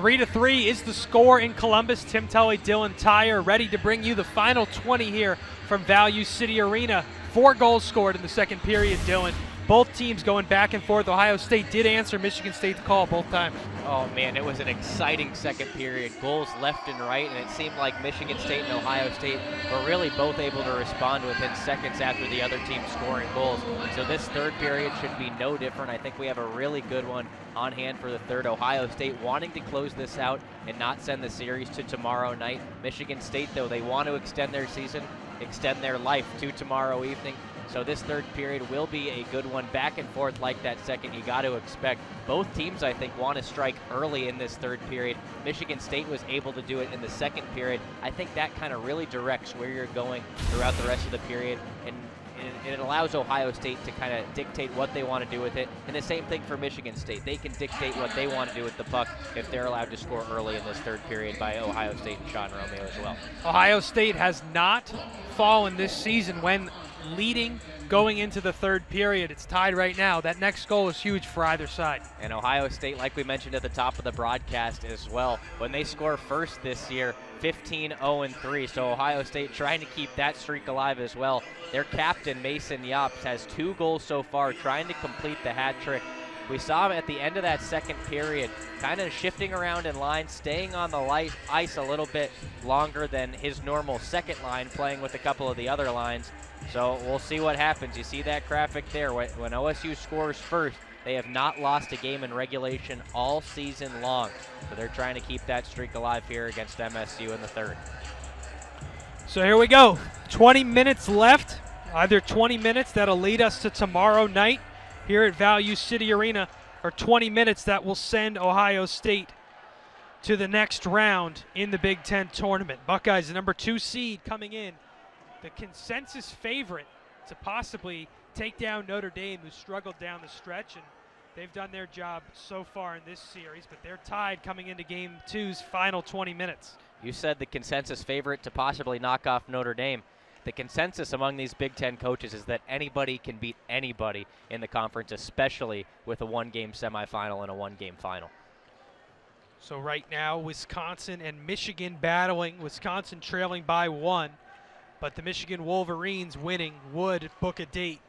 3-3 is the score in Columbus. Tim Tully, Dylan Tyrer ready to bring you the final 20 here from Value City Arena. 4 goals scored in the second period, Dylan. Both teams going back and forth. Ohio State did answer Michigan State's call both times. Oh man, it was an exciting second period. Goals left and right, and it seemed like Michigan State and Ohio State were really both able to respond within seconds after the other team scoring goals. So this third period should be no different. I think we have a really good one on hand for the third. Ohio State wanting to close this out and not send the series to tomorrow night. Michigan State, though, they want to extend their season, extend their life to tomorrow evening. So this third period will be a good one, back and forth like that second. You got to expect both teams, I think, want to strike early in this third period. Michigan State was able to do it in the second period. I think that kind of really directs where you're going throughout the rest of the period, and it allows Ohio State to kind of dictate what they want to do with it. And the same thing for Michigan State. They can dictate what they want to do with the puck if they're allowed to score early in this third period by Ohio State and Sean Romeo as well. Ohio State has not fallen this season when leading going into the third period. It's tied right now. That next goal is huge for either side. And Ohio State, like we mentioned at the top of the broadcast as well, when they score first this year, 15-0-3. So Ohio State trying to keep that streak alive as well. Their captain, Mason Yops, has 2 goals so far, trying to complete the hat trick. We saw him at the end of that second period, kind of shifting around in line, staying on the ice a little bit longer than his normal second line, playing with a couple of the other lines. So we'll see what happens. You see that graphic there. When OSU scores first, they have not lost a game in regulation all season long. So they're trying to keep that streak alive here against MSU in the third. So here we go. 20 minutes left. Either 20 minutes that'll lead us to tomorrow night here at Value City Arena, or 20 minutes that will send Ohio State to the next round in the Big Ten tournament. Buckeyes, the number 2 seed, coming in, the consensus favorite to possibly take down Notre Dame, who struggled down the stretch, and they've done their job so far in this series, but they're tied coming into Game 2's final 20 minutes. You said the consensus favorite to possibly knock off Notre Dame. The consensus among these Big Ten coaches is that anybody can beat anybody in the conference, especially with a 1-game semifinal and a 1-game final. So right now, Wisconsin and Michigan battling. Wisconsin trailing by 1, but the Michigan Wolverines winning would book a date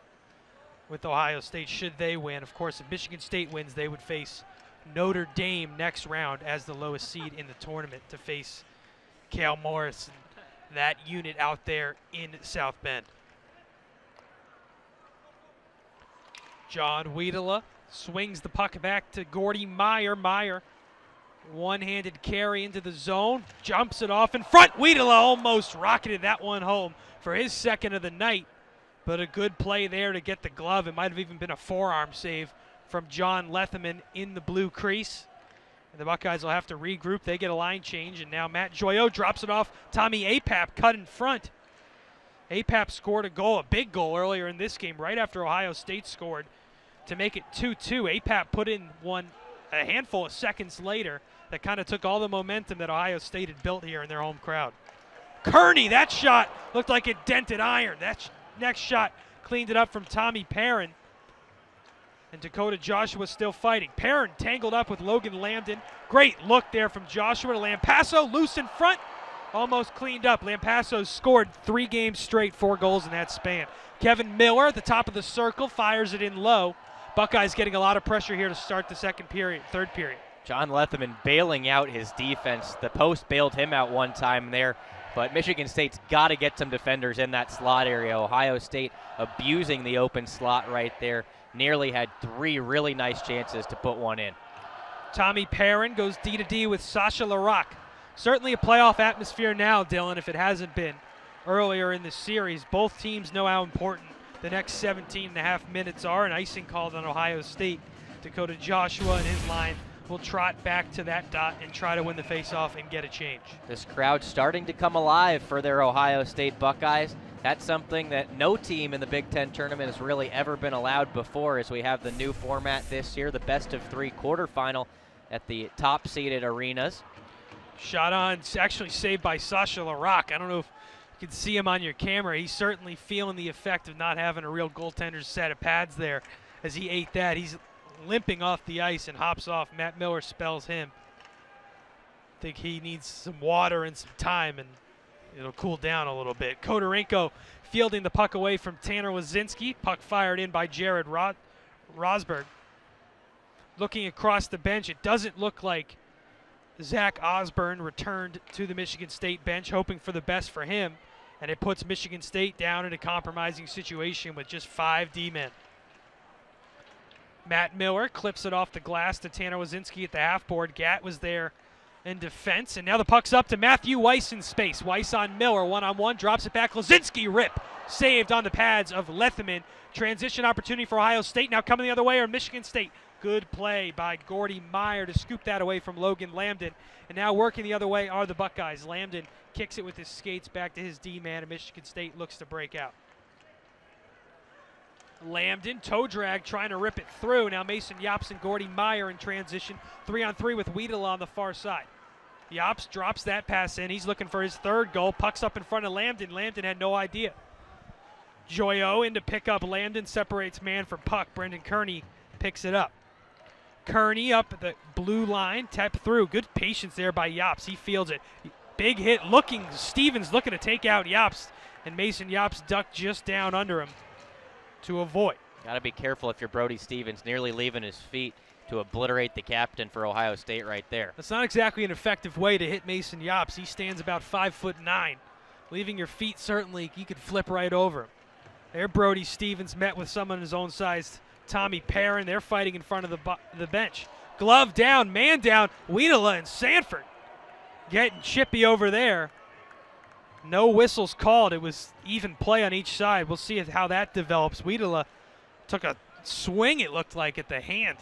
with Ohio State should they win. Of course, if Michigan State wins, they would face Notre Dame next round as the lowest seed in the tournament to face Cale Morris and that unit out there in South Bend. John Wiedela swings the puck back to Gordy Meyer. Meyer, one-handed carry into the zone, jumps it off in front. Wiedela almost rocketed that one home for his second of the night, but a good play there to get the glove. It might have even been a forearm save from John Letherman in the blue crease. And the Buckeyes will have to regroup. They get a line change, and now Matt Joyaux drops it off. Tommy Apap cut in front. Apap scored a goal, a big goal earlier in this game, right after Ohio State scored to make it 2-2. Apap put in one a handful of seconds later that kind of took all the momentum that Ohio State had built here in their home crowd. Kearney, that shot looked like it dented iron. That next shot cleaned it up from Tommy Perrin. And Dakota Joshua still fighting. Perrin tangled up with Logan Lambden. Great look there from Joshua to Lampasso. Loose in front. Almost cleaned up. Lampasso's scored 3 games straight, 4 goals in that span. Kevin Miller at the top of the circle fires it in low. Buckeyes getting a lot of pressure here to start the third period. John Letherman bailing out his defense. The post bailed him out one time there. But Michigan State's got to get some defenders in that slot area. Ohio State abusing the open slot right there. Nearly had 3 really nice chances to put one in. Tommy Perrin goes D-to-D with Sasha Larocque. Certainly a playoff atmosphere now, Dylan, if it hasn't been earlier in the series. Both teams know how important the next 17 and a half minutes are. An icing called on Ohio State. Dakota Joshua and his line will trot back to that dot and try to win the faceoff and get a change. This crowd starting to come alive for their Ohio State Buckeyes. That's something that no team in the Big Ten tournament has really ever been allowed before, as we have the new format this year, the best-of-3 quarterfinal at the top-seeded arenas. Shot on, actually saved by Sasha Larocque. I don't know if you can see him on your camera. He's certainly feeling the effect of not having a real goaltender's set of pads there as he ate that. He's limping off the ice and hops off. Matt Miller spells him. think he needs some water and some time, and it'll cool down a little bit. Kodorenko fielding the puck away from Tanner Wazinski. Puck fired in by Jared Rosberg. Looking across the bench, it doesn't look like Zach Osborne returned to the Michigan State bench, hoping for the best for him, and it puts Michigan State down in a compromising situation with just 5 D-men. Matt Miller clips it off the glass to Tanner Wazinski at the half board. Gatt was there in defense, and now the puck's up to Matthew Weiss in space. Weiss on Miller, one-on-one, drops it back. Lazinski rip, saved on the pads of Letherman. Transition opportunity for Ohio State. Now coming the other way are Michigan State. Good play by Gordy Meyer to scoop that away from Logan Lambden. And now working the other way are the Buckeyes. Lambden kicks it with his skates back to his D-man, and Michigan State looks to break out. Lambden, toe drag, trying to rip it through. Now Mason Yops and Gordy Meyer in transition. 3-on-3 with Wiedela on the far side. Yops drops that pass in. He's looking for his 3rd goal. Puck's up in front of Lambden. Lambden had no idea. Joyo in to pick up Lambden. Separates man from puck. Brendan Kearney picks it up. Kearney up the blue line. Tap through. Good patience there by Yops. He fields it. Big hit. Stevens looking to take out Yops. And Mason Yops ducked just down under him to avoid. Got to be careful if you're Brody Stevens, nearly leaving his feet to obliterate the captain for Ohio State right there. That's not exactly an effective way to hit Mason Yops. He stands about 5'9". Leaving your feet, certainly, you could flip right over him. There, Brody Stevens met with someone his own size, Tommy Perrin. They're fighting in front of the bench. Glove down, man down, Wiedela and Sanford getting chippy over there. No whistles called. It was even play on each side. We'll see how that develops. Wiedela took a swing, it looked like, at the hand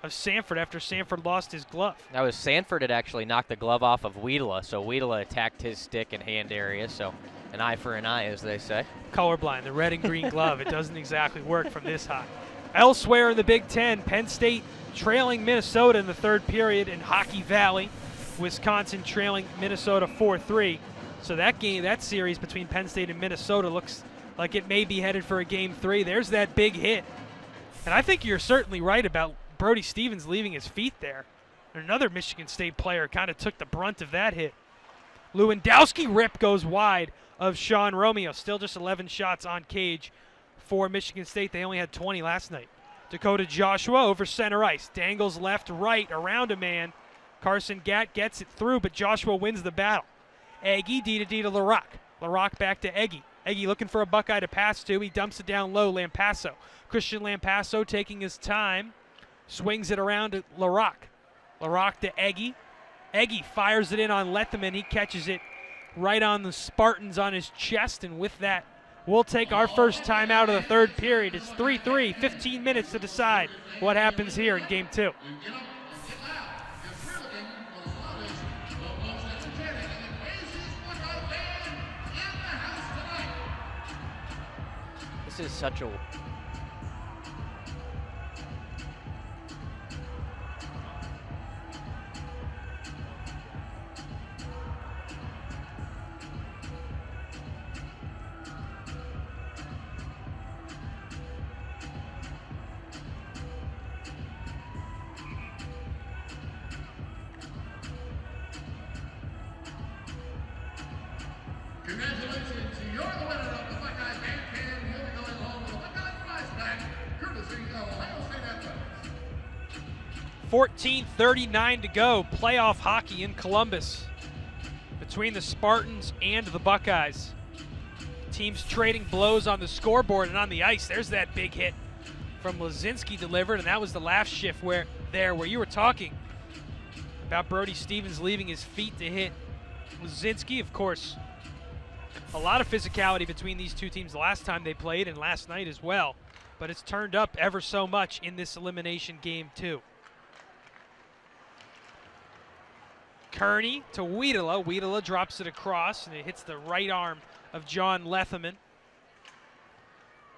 of Sanford after Sanford lost his glove. That was Sanford had actually knocked the glove off of Wiedela, so Wiedela attacked his stick and hand area, so an eye for an eye, as they say. Colorblind, the red and green glove. It doesn't exactly work from this high. Elsewhere in the Big Ten, Penn State trailing Minnesota in the 3rd period in Hockey Valley. Wisconsin trailing Minnesota 4-3. So that series between Penn State and Minnesota looks like it may be headed for a Game 3. There's that big hit. And I think you're certainly right about Brody Stevens leaving his feet there. Another Michigan State player kind of took the brunt of that hit. Lewandowski rip goes wide of Sean Romeo. Still just 11 shots on cage for Michigan State. They only had 20 last night. Dakota Joshua over center ice. Dangles left, right, around a man. Carson Gatt gets it through, but Joshua wins the battle. Eggy, D to Larocque. Larocque back to Eggy. Eggy looking for a Buckeye to pass to. He dumps it down low, Lampasso. Christian Lampasso taking his time. Swings it around to Larocque. Larocque to Eggy. Eggy fires it in on Letherman. He catches it right on the Spartans on his chest, and with that, we'll take our first time out of the 3rd period. It's 3-3, 15 minutes to decide what happens here in Game 2. This is such a... Congratulations, you're the winner of the Buckeye Game Can. You'll be going home with a Buckeye prize pack, courtesy of Ohio State Athletics. 14:39 to go. Playoff hockey in Columbus between the Spartans and the Buckeyes. Teams trading blows on the scoreboard and on the ice. There's that big hit from Lazinski delivered, and that was the last shift where you were talking about Brody Stevens leaving his feet to hit Lazinski. Of course, a lot of physicality between these two teams the last time they played and last night as well, but it's turned up ever so much in this elimination game too. Kearney to Wiedela. Wiedela drops it across, and it hits the right arm of John Letherman.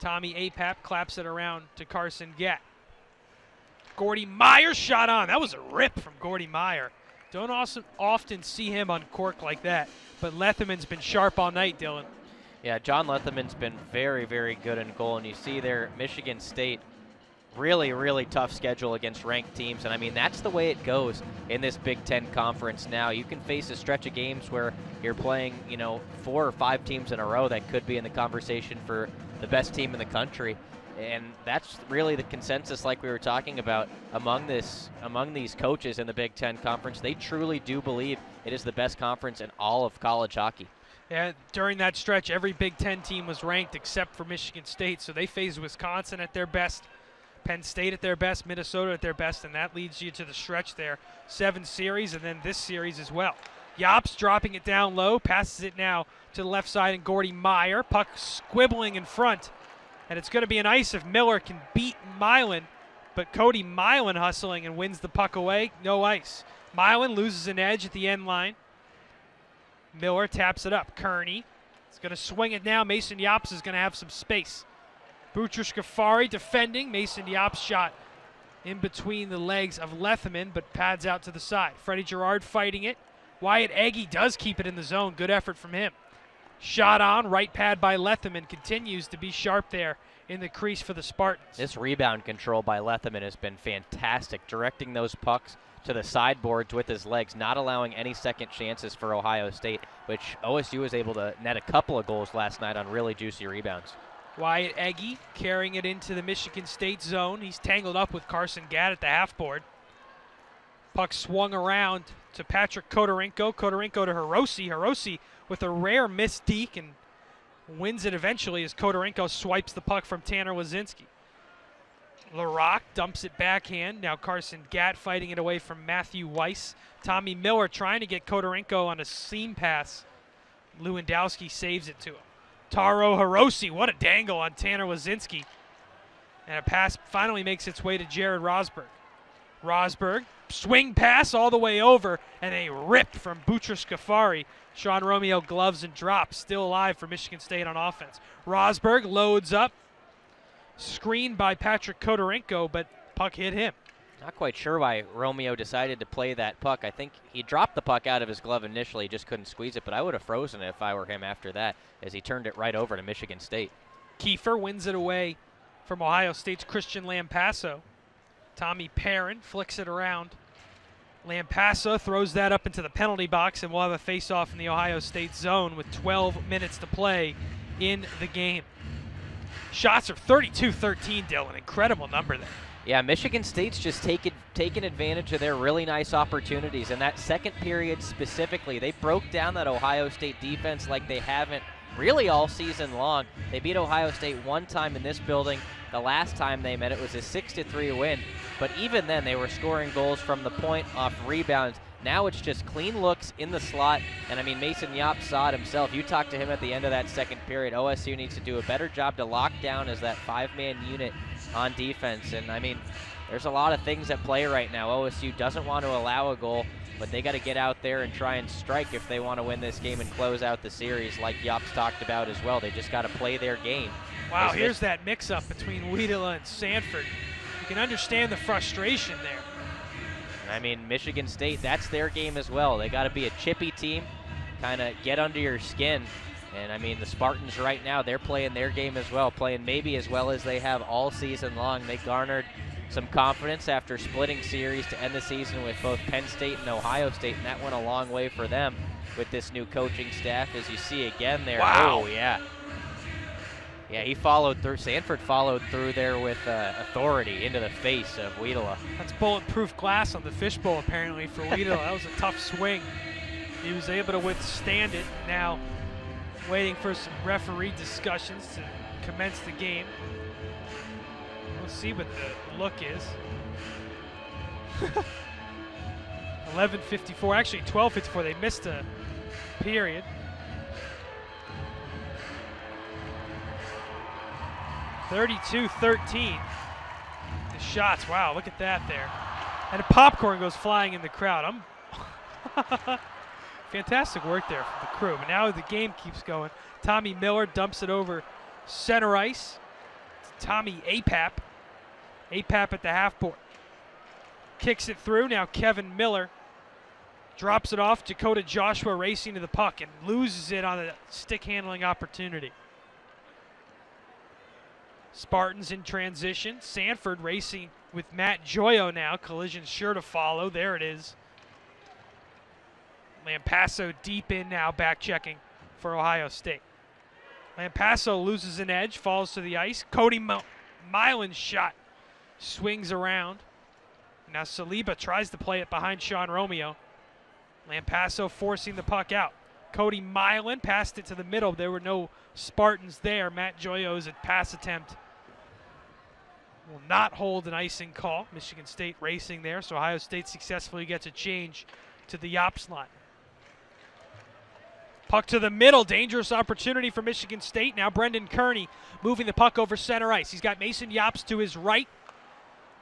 Tommy Apap claps it around to Carson Gatt. Gordy Meyer shot on. That was a rip from Gordy Meyer. Don't often see him on cork like that, but Letherman's been sharp all night, Dylan. Yeah, John Letherman's been very, very good in goal, and you see there Michigan State really, really tough schedule against ranked teams. And I mean, that's the way it goes in this Big Ten conference now. You can face a stretch of games where you're playing, 4 or 5 teams in a row that could be in the conversation for the best team in the country. And that's really the consensus, like we were talking about, among these coaches in the Big Ten conference. They truly do believe it is the best conference in all of college hockey. Yeah, during that stretch, every Big Ten team was ranked except for Michigan State, so they faced Wisconsin at their best, Penn State at their best, Minnesota at their best, and that leads you to the stretch there. 7 series, and then this series as well. Yops dropping it down low, passes it now to the left side, and Gordy Meyer. Puck squibbling in front, and it's going to be an ice if Miller can beat Milan, but Cody Milan hustling and wins the puck away. No ice. Milan loses an edge at the end line. Miller taps it up. Kearney is going to swing it now. Mason Yops is going to have some space. Butrus-Ghaffari defending. Mason Yops shot in between the legs of Letherman, but pads out to the side. Freddie Gerard fighting it. Wyatt Egge does keep it in the zone. Good effort from him. Shot on. Right pad by Letherman. Continues to be sharp there in the crease for the Spartans. This rebound control by Letherman has been fantastic, directing those pucks to the sideboards with his legs, not allowing any second chances for Ohio State, which OSU was able to net a couple of goals last night on really juicy rebounds. Wyatt Egge carrying it into the Michigan State zone. He's tangled up with Carson Gadd at the half board. Puck swung around to Patrick Kodorenko. Kodorenko to Hiroshi. Hiroshi with a rare missed deke and wins it eventually as Kodorenko swipes the puck from Tanner Wazinski. Larocque dumps it backhand. Now Carson Gadd fighting it away from Matthew Weiss. Tommy Miller trying to get Kodorenko on a seam pass. Lewandowski saves it to him. Taro Hiroshi, what a dangle on Tanner Wazinski. And a pass finally makes its way to Jared Rosberg. Rosberg, swing pass all the way over, and a rip from Butrus-Ghaffari. Sean Romeo gloves and drops, still alive for Michigan State on offense. Rosberg loads up, screened by Patrick Kodorenko, but puck hit him. Not quite sure why Romeo decided to play that puck. I think he dropped the puck out of his glove initially, just couldn't squeeze it, but I would have frozen it if I were him after that, as he turned it right over to Michigan State. Kiefer wins it away from Ohio State's Christian Lampasso. Tommy Perrin flicks it around. Lampasso throws that up into the penalty box, and we'll have a face-off in the Ohio State zone with 12 minutes to play in the game. Shots are 32-13, Dylan. Incredible number there. Yeah, Michigan State's just taken advantage of their really nice opportunities. And that second period specifically, they broke down that Ohio State defense like they haven't really all season long. They beat Ohio State one time in this building. The last time they met, it was a 6-3 win. But even then, they were scoring goals from the point off rebounds. Now it's just clean looks in the slot. And, I mean, Mason Yopp saw it himself. You talked to him at the end of that second period. OSU needs to do a better job to lock down as that 5-man unit on defense. And, I mean, there's a lot of things at play right now. OSU doesn't want to allow a goal, but they got to get out there and try and strike if they want to win this game and close out the series like Yopp's talked about as well. They just got to play their game. Wow, here's that mix-up between Wiedela and Sanford. You can understand the frustration there. I mean, Michigan State, that's their game as well. They got to be a chippy team, kind of get under your skin. And, I mean, the Spartans right now, they're playing their game as well, playing maybe as well as they have all season long. They garnered some confidence after splitting series to end the season with both Penn State and Ohio State, and that went a long way for them with this new coaching staff, as you see again there. Wow. Oh, yeah. Yeah, he followed through. Sanford followed through there with authority into the face of Wiedela. That's bulletproof glass on the fishbowl, apparently, for Wiedela. That was a tough swing. He was able to withstand it. Now waiting for some referee discussions to commence the game. We'll see what the look is. 11:54, actually 12:54. They missed a period. (32-13). The shots, wow, look at that there. And a popcorn goes flying in the crowd. Fantastic work there from the crew. But now the game keeps going. Tommy Miller dumps it over center ice. Tommy Apap. Apap at the half board. Kicks it through. Now Kevin Miller drops it off. Dakota Joshua racing to the puck and loses it on a stick handling opportunity. Spartans in transition. Sanford racing with Matt Joyo now. Collision sure to follow. There it is. Lampasso deep in now, back checking for Ohio State. Lampasso loses an edge, falls to the ice. Cody Milan's shot swings around. Now Saliba tries to play it behind Sean Romeo. Lampasso forcing the puck out. Cody Milan passed it to the middle. There were no Spartans there. Matt Joyo's pass attempt will not hold an icing call. Michigan State racing there, so Ohio State successfully gets a change to the Yops line. Puck to the middle, dangerous opportunity for Michigan State. Now Brendan Kearney moving the puck over center ice. He's got Mason Yops to his right.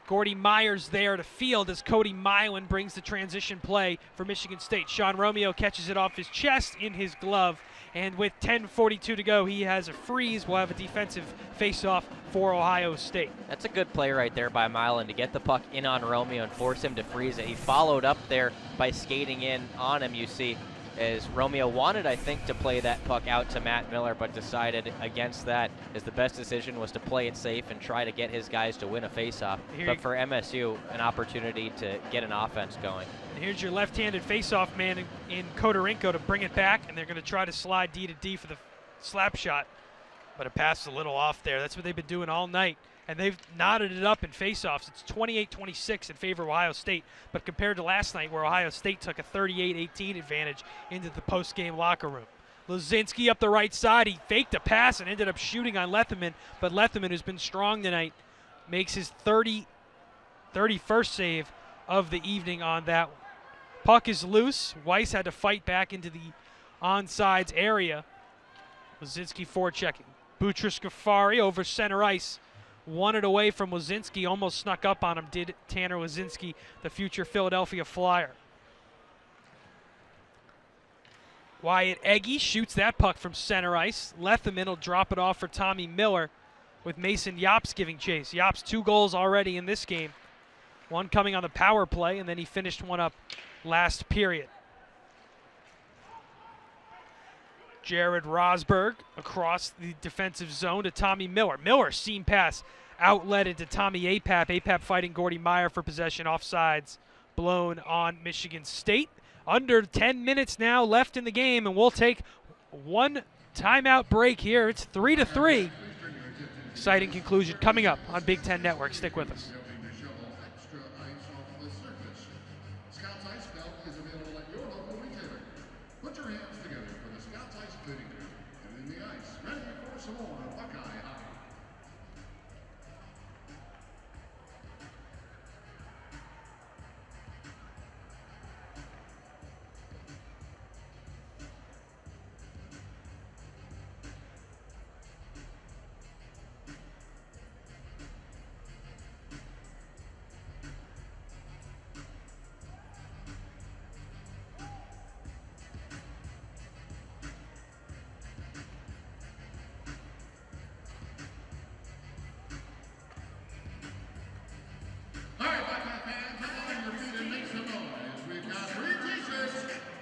Gordy Myers there to field as Cody Milan brings the transition play for Michigan State. Sean Romeo catches it off his chest in his glove, and with 10:42 to go, he has a freeze. We'll have a defensive face-off for Ohio State. That's a good play right there by Milan to get the puck in on Romeo and force him to freeze it. He followed up there by skating in on him, you see, as Romeo wanted, I think, to play that puck out to Matt Miller, but decided against that, as the best decision was to play it safe and try to get his guys to win a faceoff. But for MSU, an opportunity to get an offense going. And here's your left-handed faceoff man in Kodorenko to bring it back, and they're going to try to slide D to D for the slap shot, but it passed a little off there. That's what they've been doing all night, and they've knotted it up in faceoffs. It's 28-26 in favor of Ohio State, but compared to last night where Ohio State took a 38-18 advantage into the post-game locker room. Lozinski up the right side. He faked a pass and ended up shooting on Letherman, but Letherman, who's been strong tonight, makes his 31st save of the evening on that one. Puck is loose. Weiss had to fight back into the onsides area. Lozinski forechecking. Boutros Ghaffari over center ice. Won it away from Lozinski, almost snuck up on him, did Tanner Lozinski, the future Philadelphia Flyer. Wyatt Egge shoots that puck from center ice. Letherman will drop it off for Tommy Miller with Mason Yops giving chase. Yops 2 goals already in this game. One coming on the power play, and then he finished one up last period. Jared Rosberg across the defensive zone to Tommy Miller. Miller, seam pass, outlet into Tommy Apap. Apap fighting Gordy Meyer for possession. Offsides blown on Michigan State. Under 10 minutes now left in the game, and we'll take one timeout break here. It's 3-3. Exciting conclusion coming up on Big Ten Network. Stick with us.